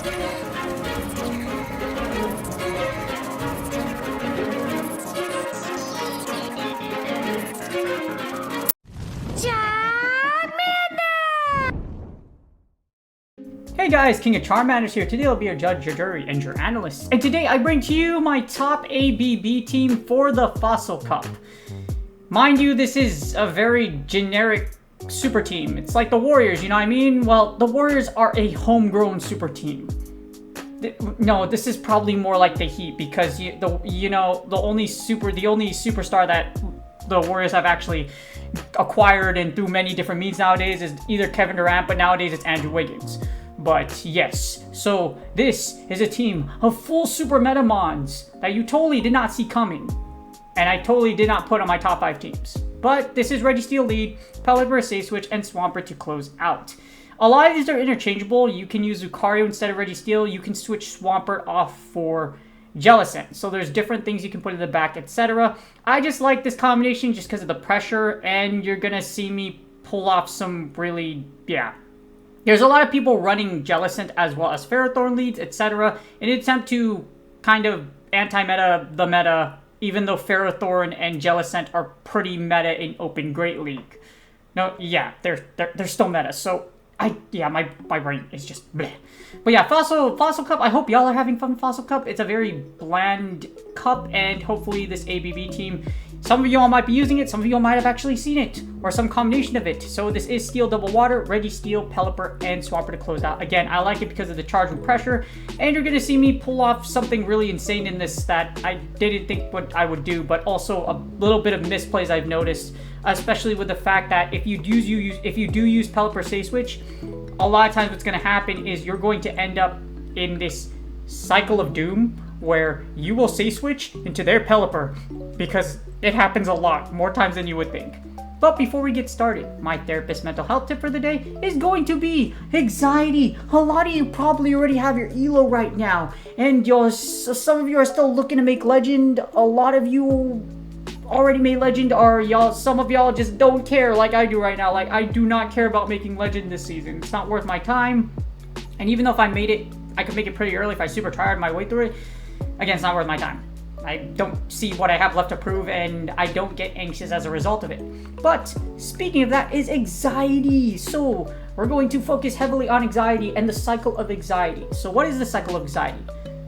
Hey guys, King of Charmanders here. Today I'll be your judge, your jury, and your analyst. And today I bring to you my top ABB team for the Fossil Cup. Mind you, this is a very generic super team. It's like the Warriors, you know what I mean? Well, the Warriors are a homegrown super team. No, this is probably more like the Heat because the only superstar that the Warriors have actually acquired and through many different means nowadays is either Kevin Durant, but nowadays it's Andrew Wiggins. But yes, so this is a team of full super metamons that you totally did not see coming. And I totally did not put on my top 5 teams. But this is Registeel lead, Pelipper, Safe Switch, and Swampert to close out. A lot of these are interchangeable. You can use Lucario instead of Registeel. You can switch Swampert off for Jellicent. So there's different things you can put in the back, etc. I just like this combination just because of the pressure, and you're going to see me pull off some really, There's a lot of people running Jellicent as well as Ferrothorn leads, etc. in an attempt to kind of anti-meta the meta, even though Ferrothorn and Jellicent are pretty meta in Open Great League. No, yeah, they're still meta, so my brain is just bleh. But yeah, Fossil Cup, I hope y'all are having fun with Fossil Cup. It's a very bland cup, and hopefully this ABB team, some of y'all might be using it, some of y'all might have actually seen it, or some combination of it. So this is Steel Double Water, Registeel, Pelipper, and Swampert to close out. Again, I like it because of the charge and pressure, and you're going to see me pull off something really insane in this that I didn't think what I would do, but also a little bit of misplays I've noticed, especially with the fact that if you do use Pelipper Safe Switch, a lot of times what's going to happen is you're going to end up in this cycle of doom where you will Safe Switch into their Pelipper, because it happens a lot, more times than you would think. But before we get started, my therapist mental health tip for the day is going to be anxiety. A lot of you probably already have your ELO right now, and some of you are still looking to make Legend. A lot of you already made Legend, or some of y'all just don't care like I do right now. Like, I do not care about making Legend this season. It's not worth my time. And even though if I made it, I could make it pretty early if I super tired my way through it. Again, it's not worth my time. I don't see what I have left to prove, and I don't get anxious as a result of it. But speaking of that is anxiety. So we're going to focus heavily on anxiety and the cycle of anxiety. So what is the cycle of anxiety?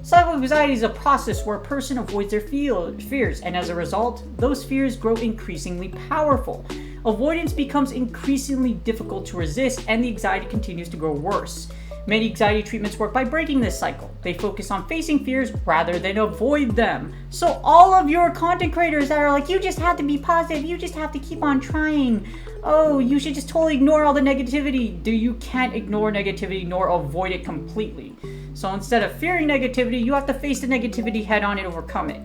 Cycle of anxiety is a process where a person avoids their fears, and as a result, those fears grow increasingly powerful. Avoidance becomes increasingly difficult to resist, and the anxiety continues to grow worse. Many anxiety treatments work by breaking this cycle. They focus on facing fears rather than avoid them. So all of your content creators that are like, you just have to be positive, you just have to keep on trying, oh, you should just totally ignore all the negativity. You can't ignore negativity nor avoid it completely. So instead of fearing negativity, you have to face the negativity head on and overcome it.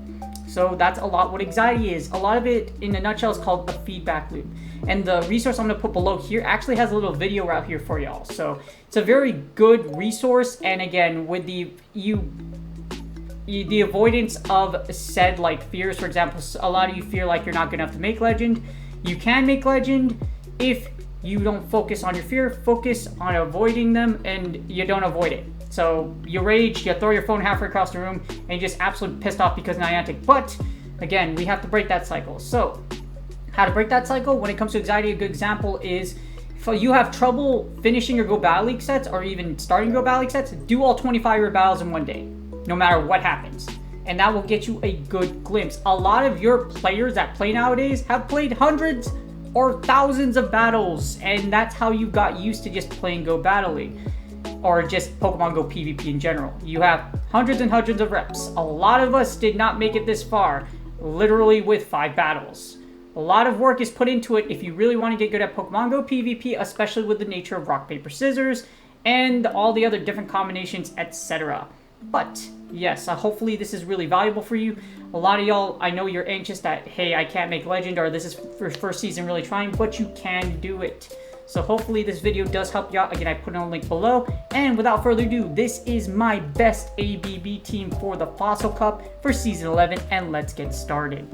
So that's a lot what anxiety is. A lot of it, in a nutshell, is called a feedback loop. And the resource I'm going to put below here actually has a little video out here for y'all. So it's a very good resource. And again, with the avoidance of said like fears, for example, a lot of you fear like you're not good enough to make Legend. You can make Legend if you don't focus on your fear, focus on avoiding them, and you don't avoid it. So you rage, you throw your phone halfway across the room, and you're just absolutely pissed off because Niantic. But again, we have to break that cycle. So how to break that cycle when it comes to anxiety, a good example is if you have trouble finishing your Go Battle League sets or even starting Go Battle League sets, do all 25 of your battles in one day, no matter what happens. And that will get you a good glimpse. A lot of your players that play nowadays have played hundreds or thousands of battles, and that's how you got used to just playing Go Battle League, or just Pokemon Go PvP in general. You have hundreds and hundreds of reps. A lot of us did not make it this far, literally with 5 battles. A lot of work is put into it if you really want to get good at Pokemon Go PvP, especially with the nature of rock, paper, scissors, and all the other different combinations, etc. But yes, hopefully this is really valuable for you. A lot of y'all, I know you're anxious that, hey, I can't make Legend, or this is for first season really trying, but you can do it. So hopefully this video does help you out. Again, I put in a link below. And without further ado, this is my best ABB team for the Fossil Cup for Season 11, and let's get started.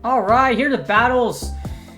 Alright, here are the battles.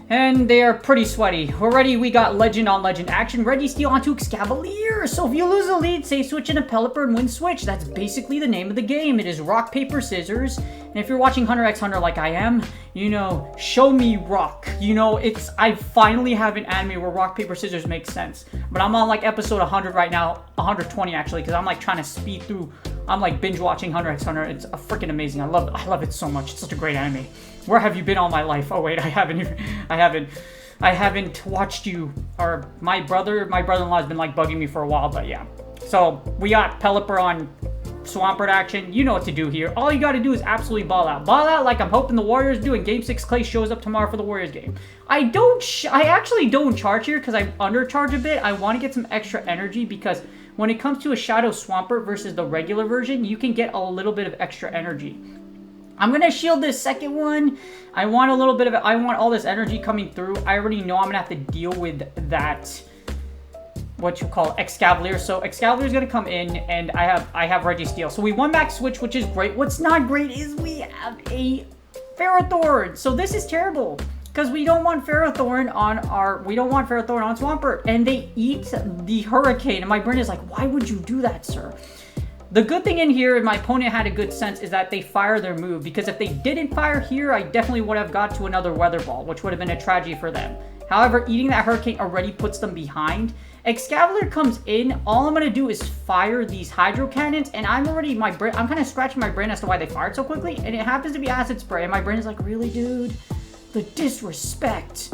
And they are pretty sweaty. Already we got legend on legend action. Registeel onto Escavalier. So if you lose the lead, say switch into Pelipper and win switch. That's basically the name of the game. It is rock, paper, scissors. And if you're watching Hunter x Hunter like I am, you know, show me rock. You know, I finally have an anime where rock, paper, scissors makes sense. But I'm on like episode 100 right now. 120 actually, because I'm like trying to speed through. I'm like binge watching Hunter x Hunter. It's freaking amazing. I love it so much. It's such a great anime. Where have you been all my life? Oh wait, I haven't watched you. Or my brother-in-law has been like bugging me for a while, but yeah. So we got Pelipper on Swampert action. You know what to do here. All you got to do is absolutely ball out. Ball out like I'm hoping the Warriors do. And Game 6 Clay shows up tomorrow for the Warriors game. I actually don't charge here because I undercharge a bit. I want to get some extra energy because when it comes to a Shadow Swampert versus the regular version, you can get a little bit of extra energy. I'm going to shield this second one. I want a little bit of it. I want all this energy coming through. I already know I'm going to have to deal with that, what you call Escavalier. So Escavalier is going to come in, and I have Registeel. So we won back switch, which is great. What's not great is we have a Ferrothorn. So this is terrible because we don't want Ferrothorn on Swampert, and they eat the Hurricane. And my brain is like, why would you do that, sir? The good thing in here, and my opponent had a good sense, is that they fire their move. Because if they didn't fire here, I definitely would have got to another Weather Ball, which would have been a tragedy for them. However, eating that Hurricane already puts them behind. Escavalier comes in. All I'm going to do is fire these Hydro Cannons. And I'm kind of scratching my brain as to why they fired so quickly. And it happens to be Acid Spray. And my brain is like, really, dude? The disrespect.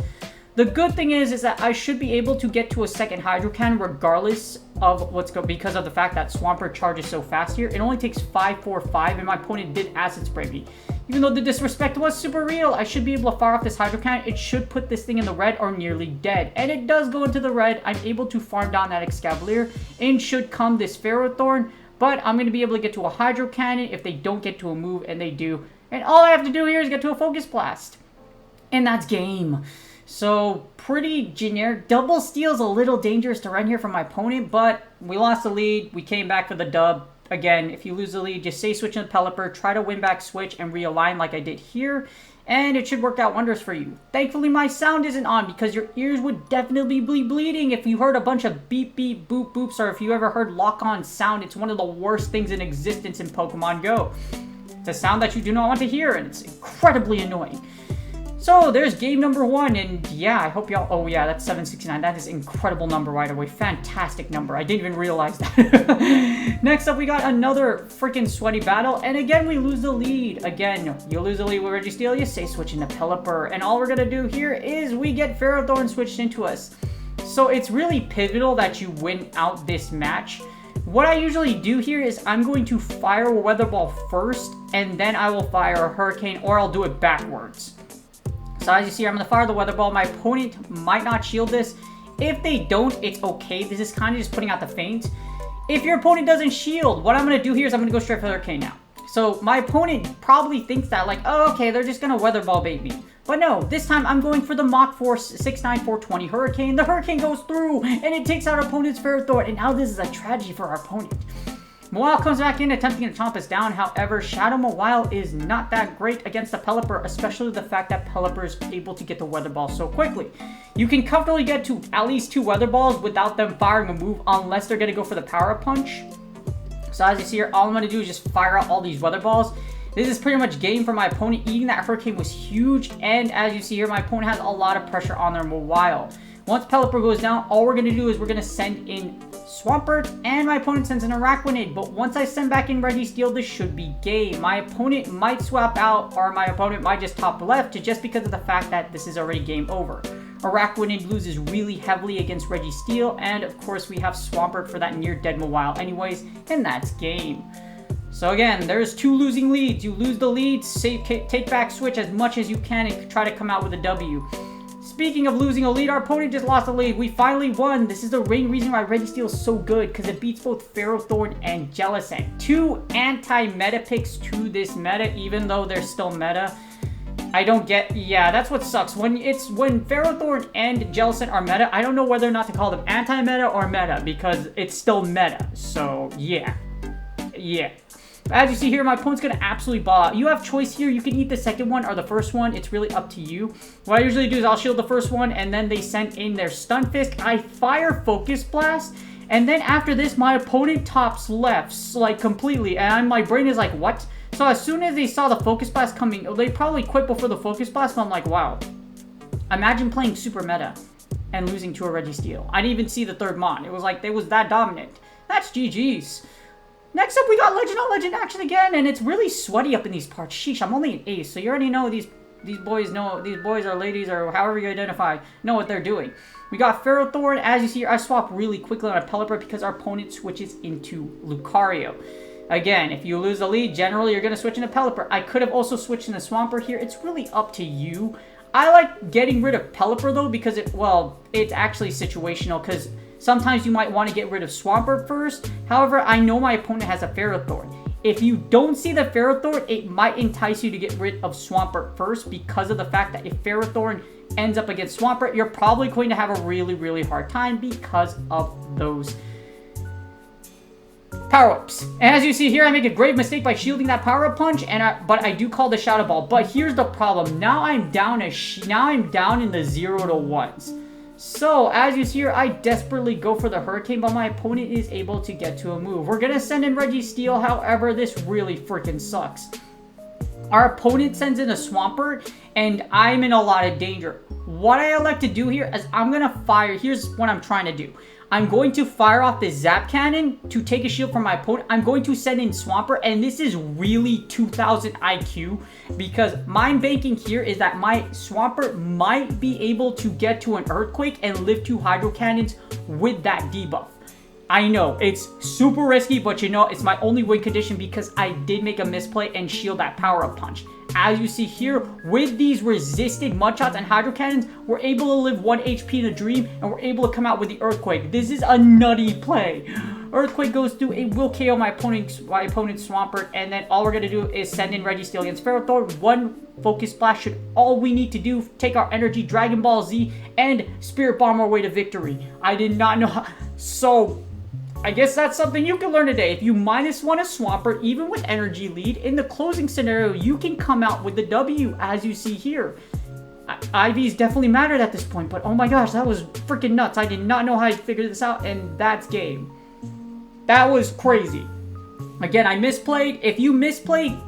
The good thing is that I should be able to get to a second Hydro Cannon regardless of because of the fact that Swampert charges so fast here. It only takes 545 and my opponent did Acid Spray me. Even though the disrespect was super real, I should be able to fire off this Hydro Cannon. It should put this thing in the red or nearly dead. And it does go into the red. I'm able to farm down that Escavalier. In should come this Ferrothorn. But I'm going to be able to get to a Hydro Cannon if they don't get to a move, and they do. And all I have to do here is get to a Focus Blast. And that's game. So, pretty generic. Double Steel's a little dangerous to run here from my opponent, but we lost the lead. We came back for the dub. Again, if you lose the lead, just say switch in the Pelipper, try to win back switch, and realign like I did here, and it should work out wonders for you. Thankfully, my sound isn't on because your ears would definitely be bleeding if you heard a bunch of beep, beep, boop, boops, or if you ever heard lock-on sound. It's one of the worst things in existence in Pokemon Go. It's a sound that you do not want to hear, and it's incredibly annoying. So, there's game number 1, and yeah, I hope y'all... Oh, yeah, that's 769. That is an incredible number right away. Fantastic number. I didn't even realize that. Next up, we got another freaking sweaty battle, and again, we lose the lead. Again, you lose the lead with Registeel, you say switch into Pelipper, and all we're going to do here is we get Ferrothorn switched into us. So, it's really pivotal that you win out this match. What I usually do here is I'm going to fire a Weather Ball first, and then I will fire a Hurricane, or I'll do it backwards. So as you see, I'm going to fire the Weather Ball. My opponent might not shield this. If they don't, it's okay. This is kind of just putting out the feint. If your opponent doesn't shield, what I'm going to do here is I'm going to go straight for the Hurricane now. So my opponent probably thinks that like, oh, okay, they're just going to Weather Ball bait me. But no, this time I'm going for the Mach Force 69420 Hurricane. The Hurricane goes through, and it takes out our opponent's Ferrothorn. And now this is a tragedy for our opponent. Mawile comes back in, attempting to chomp us down. However, Shadow Mawile is not that great against the Pelipper, especially the fact that Pelipper is able to get the Weather Ball so quickly. You can comfortably get to at least 2 Weather Balls without them firing a move, unless they're going to go for the Power Punch. So as you see here, all I'm going to do is just fire out all these Weather Balls. This is pretty much game for my opponent. Eating that Hurricane was huge, and as you see here, my opponent has a lot of pressure on their Mawile. Once Pelipper goes down, all we're going to do is we're going to send in Swampert, and my opponent sends in Araquanid. But once I send back in Registeel, this should be game. My opponent might swap out, or my opponent might just top left, just because of the fact that this is already game over. Araquanid loses really heavily against Registeel, and of course we have Swampert for that near-dead Mawile anyways, and that's game. So again, there's 2 losing leads. You lose the lead, take back switch as much as you can, and try to come out with a W. Speaking of losing a lead, our opponent just lost a lead. We finally won. This is the main reason why Registeel is so good, because it beats both Ferrothorn and Jellicent. 2 anti-meta picks to this meta, even though they're still meta. I don't get... Yeah, that's what sucks. When Ferrothorn and Jellicent are meta, I don't know whether or not to call them anti-meta or meta, because it's still meta. So, yeah. Yeah. But as you see here, my opponent's going to absolutely ball out. You have choice here. You can eat the second one or the first one. It's really up to you. What I usually do is I'll shield the first one, and then they send in their Stun Fist. I fire Focus Blast, and then after this, my opponent tops lefts, like, completely. And my brain is like, what? So as soon as they saw the Focus Blast coming, they probably quit before the Focus Blast, but I'm like, wow. Imagine playing super meta and losing to a Registeel. I didn't even see the third Mon. It was like, they was that dominant. That's GG's. Next up, we got Legend on Legend action again, and it's really sweaty up in these parts. Sheesh, I'm only an ace, so you already know these boys or ladies or however you identify know what they're doing. We got Ferrothorn. As you see here, I swap really quickly on a Pelipper because our opponent switches into Lucario. Again, if you lose the lead, generally you're going to switch into Pelipper. I could have also switched into Swampert here. It's really up to you. I like getting rid of Pelipper though because it's actually situational because sometimes you might want to get rid of Swampert first. However, I know my opponent has a Ferrothorn. If you don't see the Ferrothorn, it might entice you to get rid of Swampert first because of the fact that if Ferrothorn ends up against Swampert, you're probably going to have a really, really hard time because of those power-ups. And as you see here, I make a grave mistake by shielding that power-up punch, but I do call the Shadow Ball. But here's the problem. Now I'm down in the 0 to 1s. So, as you see here, I desperately go for the Hurricane, but my opponent is able to get to a move. We're going to send in Registeel, however, this really freaking sucks. Our opponent sends in a Swampert, and I'm in a lot of danger. What I elect to do here is I'm going to fire. Here's what I'm trying to do. I'm going to fire off the Zap Cannon to take a shield from my opponent. I'm going to send in Swampert, and this is really 2000 IQ because my banking here is that my Swampert might be able to get to an Earthquake and live 2 Hydro Cannons with that debuff. I know, it's super risky, but you know, it's my only win condition because I did make a misplay and shield that power-up punch. As you see here, with these resisted Mudshots and Hydro Cannons, we're able to live 1 HP in a Dream, and we're able to come out with the Earthquake. This is a nutty play. Earthquake goes through, it will KO my opponent's Swampert, and then all we're going to do is send in Registeel against Ferrothorn. 1 Focus Blast should all we need to do, take our energy, Dragon Ball Z, and Spirit Bomb our way to victory. I did not know how, so I guess that's something you can learn today. If you -1 a Swampert, even with energy lead, in the closing scenario, you can come out with the W, as you see here. IVs definitely mattered at this point, but oh my gosh, that was freaking nuts. I did not know how I figured this out, and that's game. That was crazy. Again, I misplayed. If you misplayed,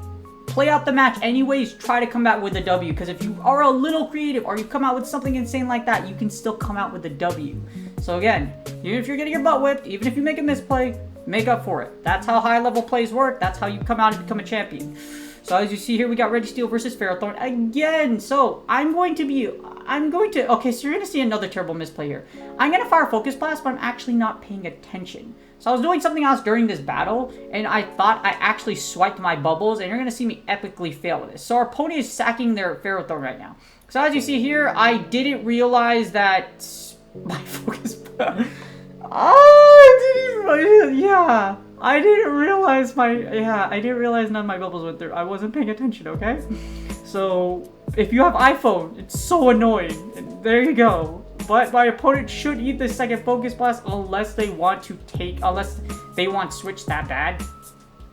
play out the match anyways. Try to come out with a W, because if you are a little creative or you come out with something insane like that, you can still come out with a W. So again, even if you're getting your butt whipped, even if you make a misplay, make up for it. That's how high-level plays work. That's how you come out and become a champion. So as you see here, we got Registeel versus Ferrothorn again. So okay, so you're going to see another terrible misplay here. I'm going to fire Focus Blast, but I'm actually not paying attention. So I was doing something else during this battle, and I thought I actually swiped my bubbles, and you're going to see me epically fail with this. So our opponent is sacking their Ferrothorn right now. So as you see here, I didn't realize that my Focus Blast... I didn't realize none of my bubbles went through. I wasn't paying attention, okay? So, if you have iPhone, it's so annoying. And there you go. But my opponent should eat the second Focus Blast unless they want to switch that bad.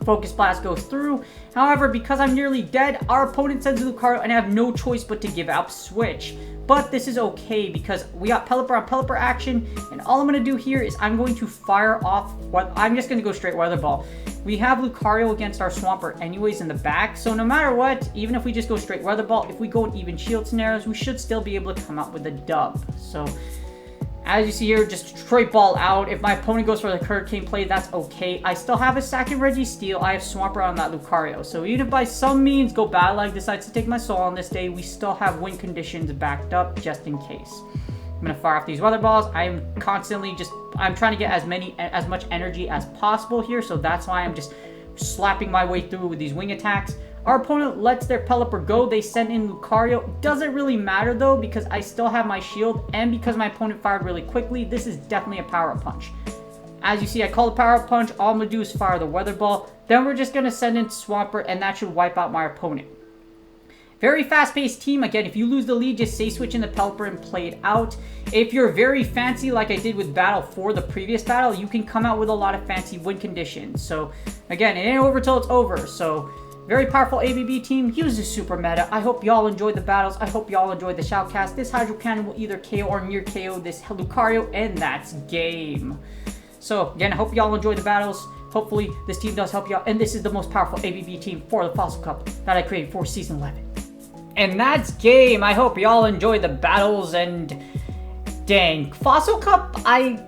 Focus Blast goes through. However, because I'm nearly dead, our opponent sends Lucario and I have no choice but to give up switch. But this is okay because we got Pelipper on Pelipper action, and all I'm going to do here is I'm going to fire off I'm just going to go straight Weather Ball. We have Lucario against our Swampert anyways in the back, so no matter what, even if we just go straight Weather Ball, if we go in even shield scenarios, we should still be able to come out with a dub. So as you see here, just straight ball out. If my opponent goes for the Hurricane play, that's okay. I still have a second Registeel. I have Swampert on that Lucario. So even if by some means Go Bad Lag decides to take my soul on this day, we still have win conditions backed up just in case. I'm going to fire off these Weather Balls. I'm constantly I'm trying to get as much energy as possible here. So that's why I'm just slapping my way through with these wing attacks. Our opponent lets their Pelipper go. They send in Lucario. Doesn't really matter though because I still have my shield and because my opponent fired really quickly, this is definitely a power-up punch. As you see, I call the power-up punch. All I'm going to do is fire the Weather Ball. Then we're just going to send in Swampert and that should wipe out my opponent. Very fast-paced team. Again, if you lose the lead, just say switch in the Pelipper and play it out. If you're very fancy, like I did with Battle 4, the previous battle, you can come out with a lot of fancy win conditions. So, again, it ain't over till it's over. So, very powerful ABB team. Use the super meta. I hope y'all enjoyed the battles. I hope y'all enjoyed the shoutcast. This Hydro Cannon will either KO or near KO this Lucario, and that's game. So, again, I hope y'all enjoyed the battles. Hopefully, this team does help you out. And this is the most powerful ABB team for the Fossil Cup that I created for Season 11. And that's game. I hope y'all enjoyed the battles. And dang, Fossil Cup, I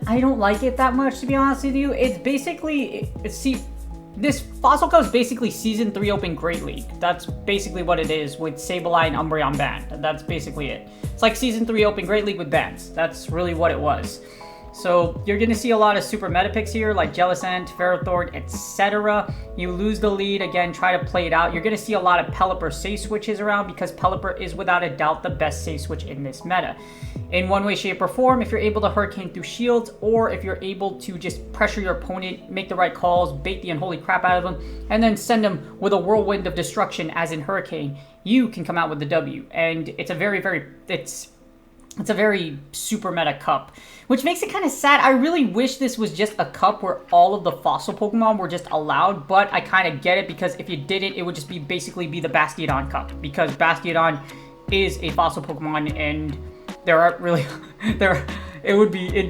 don't like it that much, to be honest with you. It's basically, this Fossil Cup is basically Season 3 Open Great League. That's basically what it is with Sableye and Umbreon banned. That's basically it. It's like Season 3 Open Great League with bans. That's really what it was. So you're going to see a lot of super meta picks here, like Jellicent, Ferrothorn, etc. You lose the lead, again, try to play it out. You're going to see a lot of Pelipper safe switches around because Pelipper is without a doubt the best safe switch in this meta. In one way, shape, or form, if you're able to Hurricane through shields, or if you're able to just pressure your opponent, make the right calls, bait the unholy crap out of them, and then send them with a whirlwind of destruction, as in Hurricane, you can come out with the W. And it's a it's a very super meta cup, which makes it kind of sad. I really wish this was just a cup where all of the fossil Pokemon were just allowed, but I kind of get it because if you didn't, it would just basically be the Bastiodon cup, because Bastiodon is a fossil Pokemon, and there aren't really it'd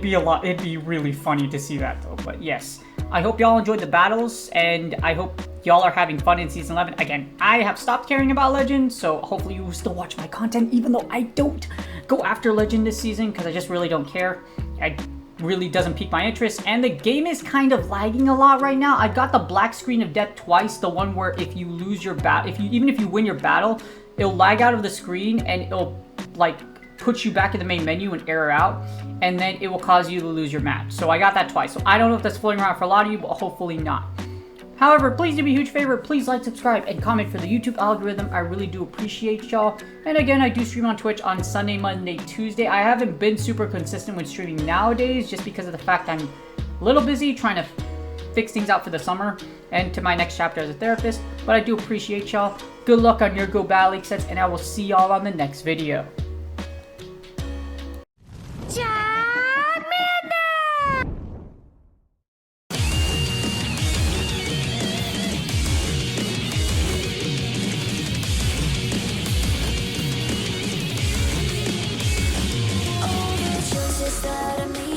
be really funny to see that though. But yes, I hope y'all enjoyed the battles, and I hope y'all are having fun in Season 11. Again, I have stopped caring about Legend, so hopefully you still watch my content, even though I don't go after Legend this season, because I just really don't care. It really doesn't pique my interest, and the game is kind of lagging a lot right now. I got the black screen of death twice, the one where if you lose your battle, even if you win your battle, it'll lag out of the screen, and it'll, like, put you back in the main menu and error out, and then it will cause you to lose your match. So I got that twice. So I don't know if that's floating around for a lot of you, but hopefully not. However, please do me a huge favor. Please like, subscribe, and comment for the YouTube algorithm. I really do appreciate y'all. And again, I do stream on Twitch on Sunday, Monday, Tuesday. I haven't been super consistent with streaming nowadays just because of the fact I'm a little busy trying to fix things out for the summer and to my next chapter as a therapist. But I do appreciate y'all. Good luck on your Go Battle League sets, and I will see y'all on the next video. That I made